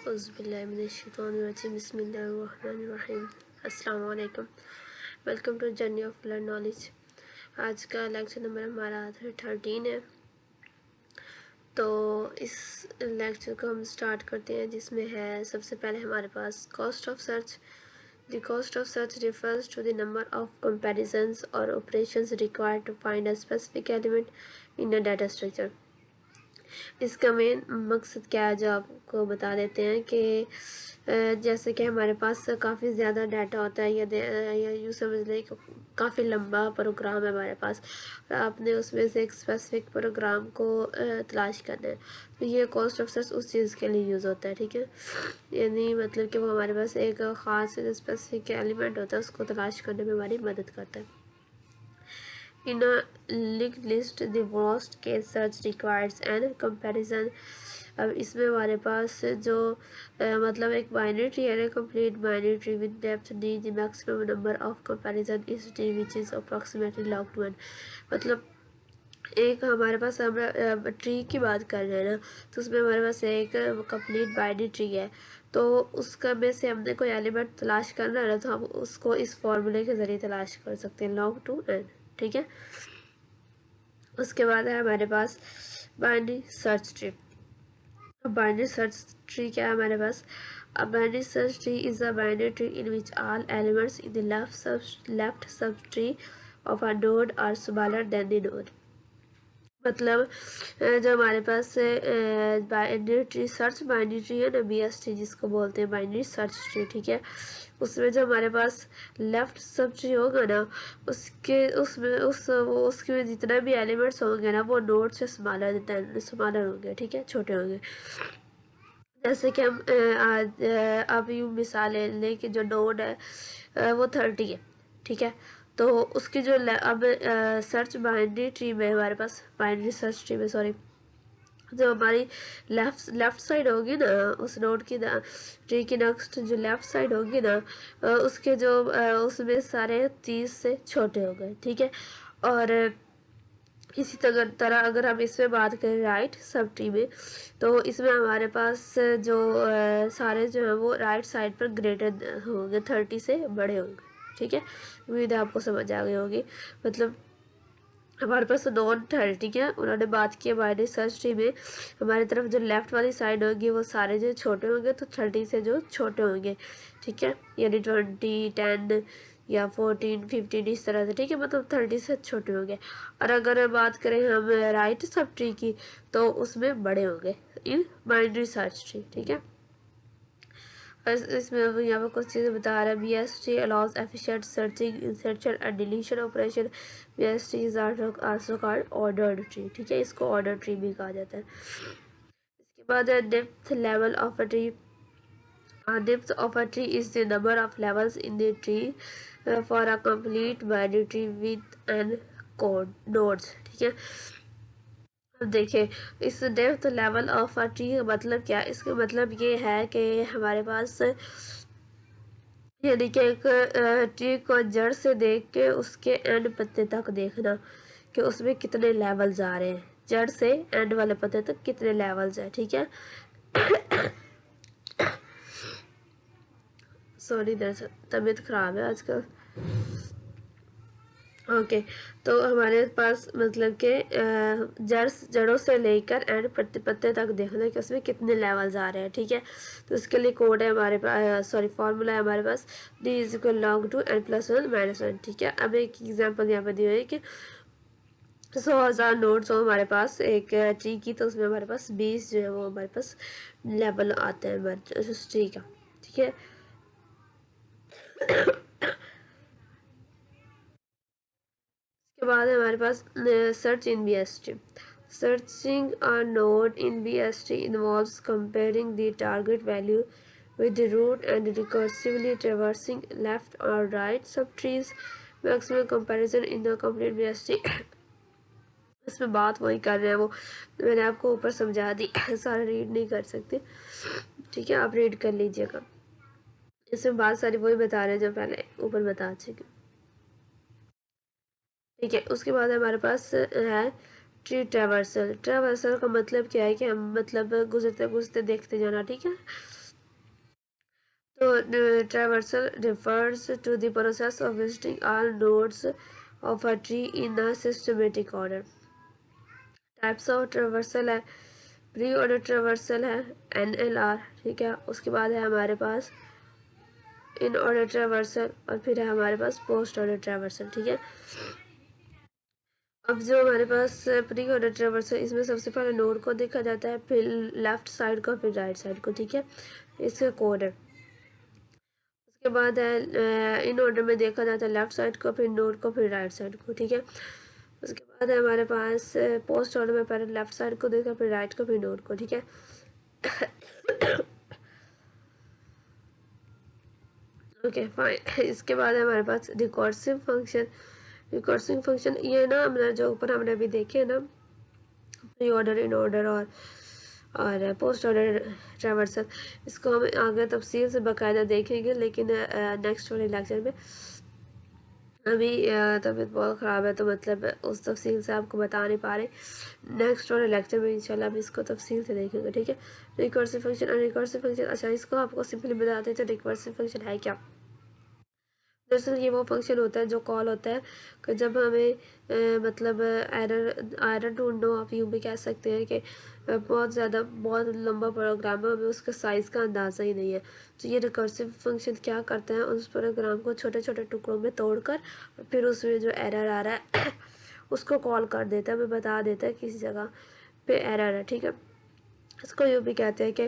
बिस्मिल्लाहिर्रहमानिर्रहीम। अस्सलाम वालेकुम। Welcome to journey of learn knowledge. आज का लेक्चर नंबर हमारा 13 है। तो इस लेक्चर को हम स्टार्ट करते हैं, जिसमें है सबसे पहले हमारे पास cost of search. The cost of search refers to the number of comparisons और operations required to find a specific element in a data structure. इसका मेन मकसद क्या है जो आपको बता देते हैं कि जैसे कि हमारे पास काफ़ी ज़्यादा डाटा होता है, या यूँ समझ लें कि काफ़ी लंबा प्रोग्राम है हमारे पास, और आपने उसमें से एक स्पेसिफिक प्रोग्राम को तलाश करना है। तो ये कॉस्ट ऑफ सर्च उस चीज़ के लिए यूज़ होता है, ठीक है। यानी मतलब कि वो हमारे पास एक ख़ास स्पेसिफिक एलिमेंट होता है, उसको तलाश करने में हमारी मदद करता है। In a linked list, the worst case search requires an comparison. अब इसमें हमारे पास जो मतलब एक बाइनरी ट्री है, complete binary tree with depth D, the maximum number of comparison is D which is approximately log to 1। मतलब एक हमारे पास हम ट्री की बात कर रहे हैं ना, तो उसमें हमारे पास एक कंप्लीट बाइनरी ट्री है। तो उसका में से हमने कोई एलिमेंट तलाश करना है ना, तो हम उसको इस फॉर्मूले के ज़रिए तलाश कर सकते हैं, लॉग टू n, ठीक है। उसके बाद है हमारे पास बाइनरी सर्च ट्री। अब बाइनरी सर्च ट्री क्या है हमारे पास? A binary search tree is a binary tree in which all elements in the left subtree of a node are smaller than the node. मतलब जो हमारे पास binary tree, search binary tree है ना, BST जिसको बोलते हैं बाइनरी सर्च ट्री, ठीक है। उसमें जो हमारे पास लेफ्ट सब ट्री होगा ना, उसके जितना भी एलिमेंट्स होंगे ना, वो नोड से स्मॉलर होंगे, ठीक है, छोटे होंगे। जैसे कि हम आज अब यूँ मिसाल लें कि जो नोड है वो 30 है, ठीक है। तो उसकी जो अब सर्च बाइनरी ट्री में हमारे पास, बाइनरी सर्च ट्री में सॉरी, जो हमारी लेफ्ट साइड होगी ना, उस नोड की ट्री की नेक्स्ट जो लेफ्ट साइड होगी ना, उसके जो उसमें सारे 30 से छोटे हो गए, ठीक है। और इसी तरह अगर हम इसमें बात करें राइट सब ट्री में, तो इसमें हमारे पास जो सारे जो हैं वो राइट साइड पर ग्रेटर होंगे, 30 से बड़े होंगे, ठीक है। उम्मीद है आपको समझ आ गई होगी। मतलब हमारे पास नॉन 30 है, उन्होंने बात की बाइनरी सर्च ट्री में हमारी तरफ जो लेफ्ट वाली साइड होगी वो सारे जो छोटे होंगे, तो 30 से जो छोटे होंगे, ठीक है, यानी 20, 10 या 14, 15 इस तरह से, ठीक है। मतलब 30 से छोटे होंगे। और अगर बात करें हम राइट सब ट्री की, तो उसमें बड़े होंगे इन बाइनरी सर्च ट्री, ठीक है। इसमें यहाँ पर कुछ चीज़ें बता रहा है। BST allows efficient searching, insertion and deletion operation. BST is also called ordered tree, ठीक है, इसको ordered tree भी कहा जाता है। इसके बाद है depth level of a tree. Depth of a tree is the number of levels in the tree for a complete binary tree with n nodes, ठीक है। अब देखिए, इस depth level of a tree का मतलब क्या है? इसका मतलब ये है कि हमारे पास यानी कि एक ट्री को जड़ से देख के उसके एंड पत्ते तक देखना कि उसमें कितने लेवल्स आ रहे हैं, जड़ से एंड वाले पत्ते तक कितने लेवल्स हैं, ठीक है। सॉरी, दरअसल तबीयत खराब है आजकल। ओके, तो हमारे पास मतलब कि जड़ों से लेकर एंड पत्ते तक देखना कि उसमें कितने लेवल्स आ रहे हैं, ठीक है। तो इसके लिए कोड है हमारे पास, सॉरी फॉर्मूला है हमारे पास, D is equal log two n+1 - 1, ठीक है। अब एक एग्जांपल यहाँ पर दी हुई है कि 100,000 नोट्स हो हमारे पास एक ट्री की, तो उसमें हमारे पास 20 जो है वो हमारे पास लेवल आता है हमारे उस ट्री का, ठीक है। इसके बाद हमारे पास search in BST. Searching a node in BST involves comparing the target value with the root and recursively traversing left or right subtrees. Maximum comparison in the complete BST. इसमें बात वही कर रहे हैं वो मैंने आपको ऊपर समझा दी, सारा रीड नहीं कर सकते, ठीक है, आप रीड कर लीजिएगा। इसमें बात सारी वही बता रहे हैं जो पहले ऊपर बता चुके, ठीक है। उसके बाद हमारे पास है ट्री ट्रैवर्सल। ट्रैवर्सल का मतलब क्या है कि हम मतलब गुजरते गुजरते देखते जाना, ठीक है। तो traversal refers to the process of visiting all nodes of a tree in a systematic order. Types of traversal है, प्री ऑर्डर ट्रेवर्सल है NLR, ठीक है। उसके बाद है हमारे पास इन ऑर्डर ट्रेवर्सल और फिर है हमारे पास पोस्ट ऑर्डर ट्रेवर्सल, ठीक है। अब जो हमारे पास प्री ऑर्डर ट्रेवर्सल, इसमें सबसे पहले नोड को देखा जाता है, फिर लेफ्ट साइड को, फिर राइट साइड को, ठीक है। इसका कोड है। उसके बाद है इन ऑर्डर में देखा जाता है लेफ्ट साइड को, फिर नोड को, फिर राइट साइड को, ठीक है। उसके बाद है हमारे पास पोस्ट ऑर्डर में पहले लेफ्ट साइड को देखा, फिर राइट को, फिर नोड को, ठीक है। Okay fine. इसके बाद है हमारे पास रिकॉर्सिव फंक्शन। रिकॉर्सिव फंक्शन ये ना हमने जो ऊपर हमने अभी देखे ना, प्री ऑर्डर, इन ऑर्डर और पोस्ट ऑर्डर ट्रावर्सल, इसको हम आगे तफसील से बाकायदा देखेंगे, लेकिन नेक्स्ट वाले लेक्चर में। अभी तबीयत बहुत ख़राब है, तो मतलब उस तफसील से आपको बता नहीं पा रहे। नेक्स्ट वाले लेक्चर में इंशाल्लाह हम इसको तफसील से देखेंगे, ठीक है। रिकर्सिव फंक्शन और रिकर्सिव फंक्शन, अच्छा इसको आपको सिंपली बताते हैं तो रिकर्सिव फंक्शन है क्या। दरअसल ये वो फंक्शन होता है जो कॉल होता है कि जब हमें मतलब एरर ढूंढो, आप यूँ भी कह सकते हैं कि बहुत ज़्यादा बहुत लंबा प्रोग्राम है, हमें उसके साइज़ का अंदाज़ा ही नहीं है। तो ये रिकर्सिव फंक्शन क्या करता है, उस प्रोग्राम को छोटे छोटे टुकड़ों में तोड़कर फिर उसमें जो एरर आ रहा है उसको कॉल कर देता है, हमें बता देता है किसी जगह पे एरर है, ठीक है। इसको यूँ भी कहते हैं कि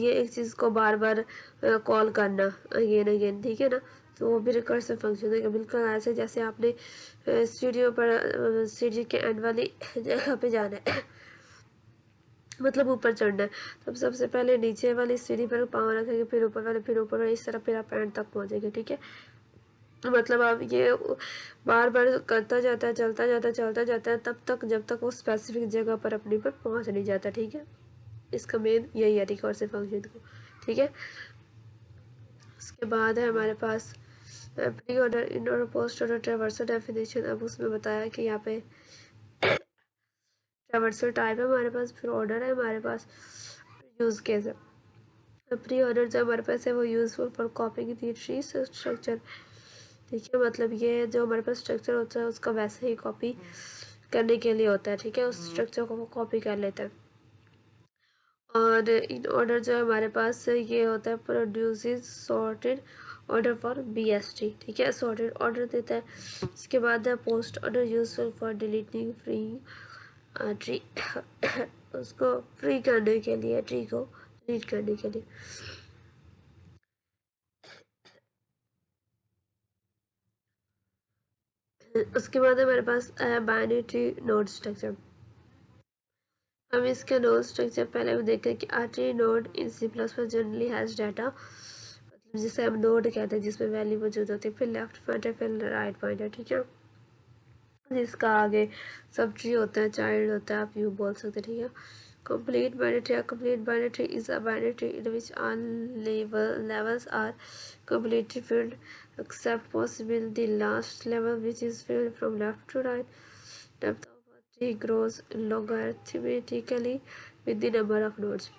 ये एक चीज़ को बार बार कॉल करना अगेन अगेन, ठीक है ना। तो वो भी रिकर्सिव फंक्शन है, बिल्कुल ऐसे जैसे आपने सीढ़ियों पर सीढ़ी के एंड वाली जगह पे जाना है मतलब ऊपर चढ़ना है, तो अब सबसे पहले नीचे वाली सीढ़ी पर पाँव रखेंगे, फिर ऊपर वाले, इस तरह फिर आप एंड तक पहुँचेंगे, ठीक है। मतलब आप ये बार बार करता जाता है, चलता जाता है तब तक जब तक वो स्पेसिफिक जगह पर अपने पर पहुँच नहीं जाता, ठीक है। इसका मेन यही है रिकर्सिव फंक्शन को, ठीक है। उसके बाद है हमारे पास pre order, in order, post order traversal definition. अब उसमें बताया कि यहाँ पे ट्रेवर्सल टाइप है हमारे पास, फिर ऑर्डर है हमारे पास, यूज केस है। प्री ऑर्डर जो हमारे पास है वो useful for कॉपिंग the tree structure, ठीक है। मतलब ये जो हमारे पास स्ट्रक्चर होता है उसका वैसे ही कॉपी करने के लिए होता है, ठीक है। उस स्ट्रक्चर को वो कॉपी कर लेता है। और इन ऑर्डर जो हमारे पास ये होता है produces sorted order for BST, ठीक है, सॉर्टेड ऑर्डर देता है। इसके बाद है post order, useful for deleting free tree उसको फ्री करने के लिए, ट्री को डिलीट करने के लिए। उसके बाद हमारे पास बाइनरी ट्री नोड स्ट्रक्चर। हम इसका नोड स्ट्रक्चर पहले भी देखें कि a tree node in C++ generally has data, मतलब जिसे हम नोड कहते हैं जिसमें वैल्यू मौजूद होती है, फिर लेफ्ट पॉइंटर, फिर राइट पॉइंटर, ठीक है। जिसका आगे सब ट्री होता है, चाइल्ड होता है, आप यूँ बोल सकते हैं, ठीक है। Complete binary tree, complete binary tree is a binary tree in which all levels are completely filled except possible the last level which is filled from left to right. Depth of a tree grows logarithmically with the number of nodes.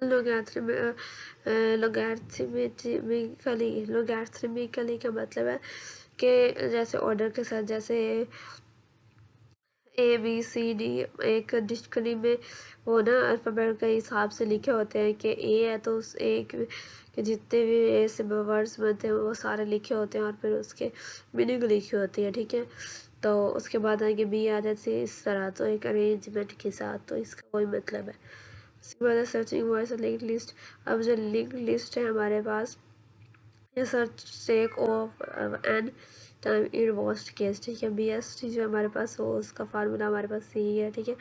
लोगैरिथमिकली का मतलब है कि जैसे order के साथ, जैसे ABCD एक dictionary में वो ना अल्फ़ाबेट के हिसाब से लिखे होते हैं कि ए है तो उस ए के जितने भी ए से वर्ड्स बनते हैं वो सारे लिखे होते हैं और फिर उसके मीनिंग लिखी होती है, ठीक है। तो उसके बाद आगे बी आ जाती है इस तरह, तो एक अरेंजमेंट के साथ, तो इसका कोई मतलब है। उसके बाद सर्चिंग वॉइस लिंक लिस्ट। अब जो लिंक लिस्ट है हमारे पास, ये search take of n time in worst case, ठीक है। BST जो हमारे पास हो उसका फार्मूला हमारे पास यही है, ठीक है।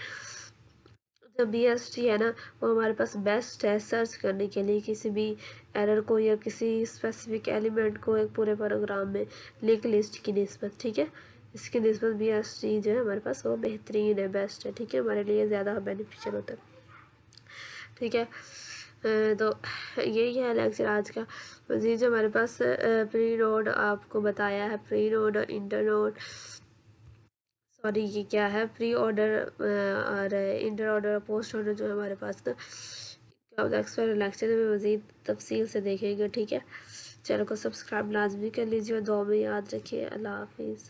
जो BST है ना वो हमारे पास बेस्ट है सर्च करने के लिए किसी भी एरर को या किसी स्पेसिफिक एलिमेंट को एक पूरे प्रोग्राम में लिंक लिस्ट की निस्बत, ठीक है। इसकी निस्बत BST जो है हमारे पास वो बेहतरीन है, बेस्ट है, ठीक है, हमारे लिए ज़्यादा बेनिफिशियल होता है, ठीक है। तो यही है लेक्चर आज का। मज़ीद जो हमारे पास प्री नोड आपको बताया है, प्री नोड और इंटर नोड, सॉरी ये क्या है, प्री ऑर्डर और इंटर ऑर्डर, पोस्ट ऑर्डर जो है हमारे पास ना आप नेक्स्ट वाले लेक्चर में मज़ीद तफसील से देखेंगे। ठीक है, चैनल को सब्सक्राइब लाजमी कर लीजिए और दुआ में याद रखिए। अल्लाह हाफिज़।